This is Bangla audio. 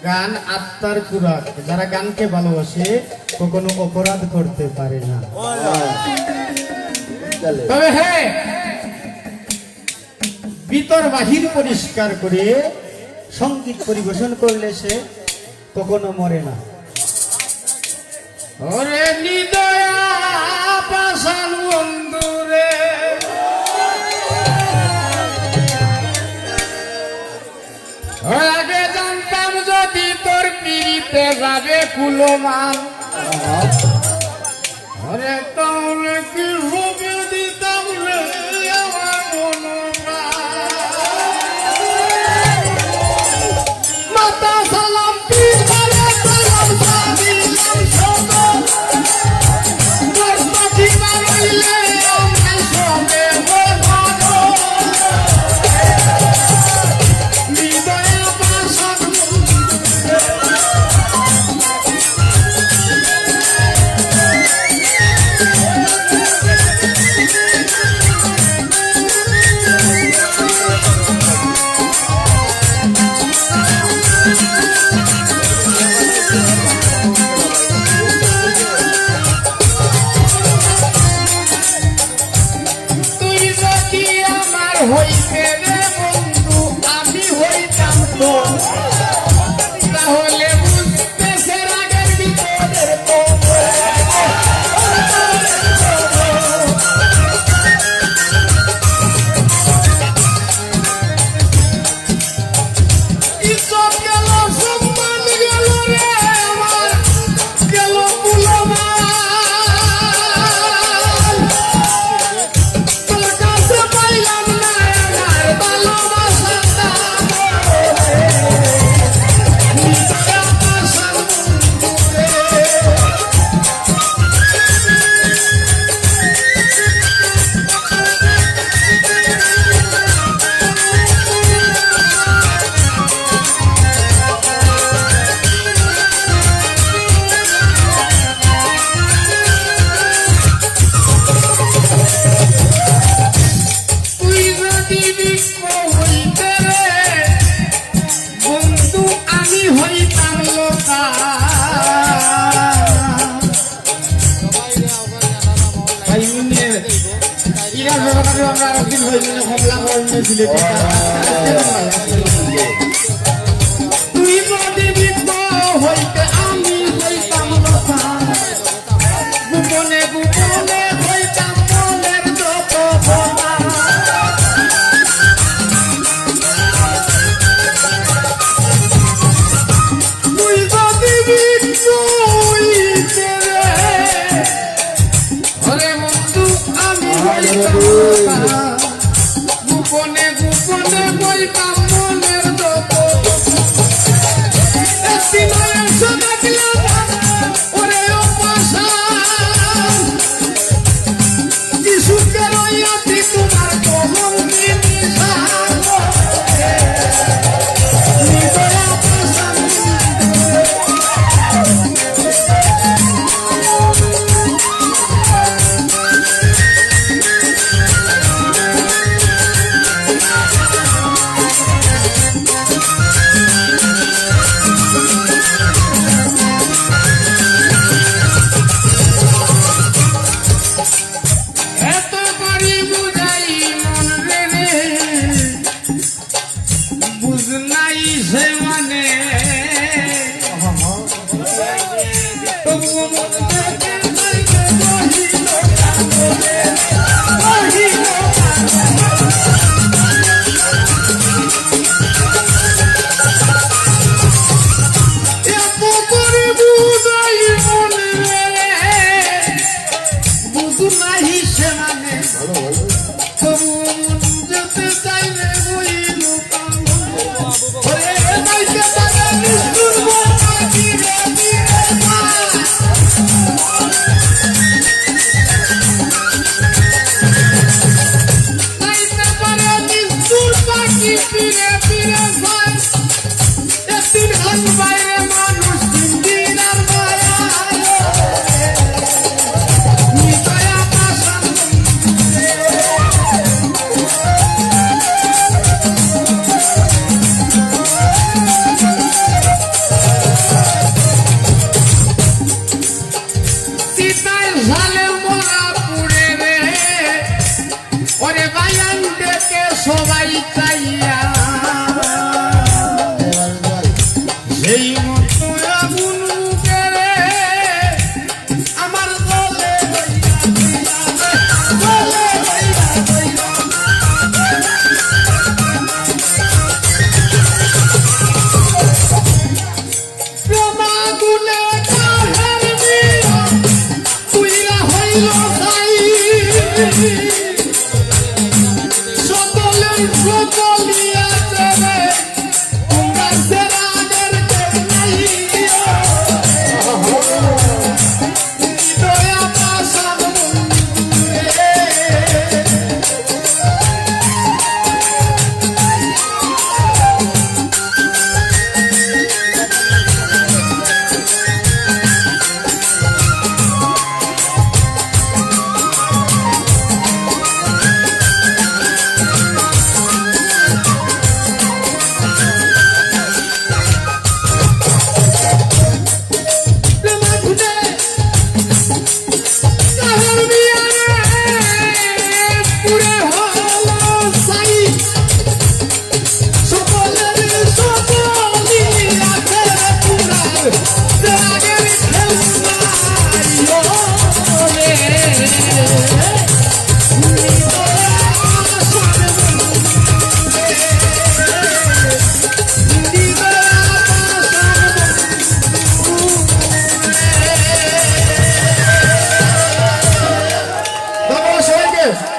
গান আত্মার খুরাক, যারা গানকে ভালোবাসে কখনো অপরাধ করতে পারে না। তবে হ্যাঁ, ভিতর বাহির পরিষ্কার করে সঙ্গীত পরিবেশন করলে সে কখনো মরে না। ওরে নিদয়া পাষাণ বন্ধুরে, আগে জানতাম যদি তোর পিড়িতে যাবে কুলমান, ওরে তাহলে কি হবে দিতাম রে আমার মাতা সালাম পীর বলে সালাম সাদিলাম সদর বসমাটি বানাইলে আমায় সবে ভালো হৃদয়ে পাষাণ হইতে রে বন্ধু আমি হইতাম তো, তাহলে বুঝতে সে রাগের ভিতরের তো ইজ্জত গেল, সম্মান গেল রে আমার, গেল কুলমান, তোর কাছে পাইলাম না ভালোবাসার দাম। নিদয়া পাষাণ বন্ধুরে, তুই যদি বিক্ষ হইতে রে বন্ধু আমি হইতাম লোকা, তুই যদি বিক্ষ হইতে আমি হইতাম লোকা, গোপনে গোপনে হইতাম মনের যত কথা। তুই যদি বিক্ষ হইতে রে ওরে বন্ধু আমি হইতাম লোকা, গোপনে গোপনে হইতাম মনের যত একদিন এসে দেখলাম ওরে ও পাষাণ, কি সুখে রইয়াছি তোমার কহন নিশান। নিদয়া পাষাণ এত করি বুঝাই মন রে রে, বুঝ নাই সে মানে তবুও মন থেকে যাইতে বহিল কানরে, বহিল কানরে। এত করে বুঝাই মন রে রে, বুঝ নাহি সে মানে তবুও মন যেতে চাইলে বহিল কানরে। ওরে যাইতে পারে নিষ্ঠুর বোকা ধীরে ধীরে যায়, যাইতে পারে নিষ্ঠুর পাখি ফিরে ফিরে যায়। একদিন আসবাইরে মানুষ তিন দিন আর মায়া, নিদয়া পাষাণ বন্ধুরে। সকলের সকলি আছে রে তোমরা সেরাগের কেউ নাই দয়া পাশার বন্ধুরে সবাইকে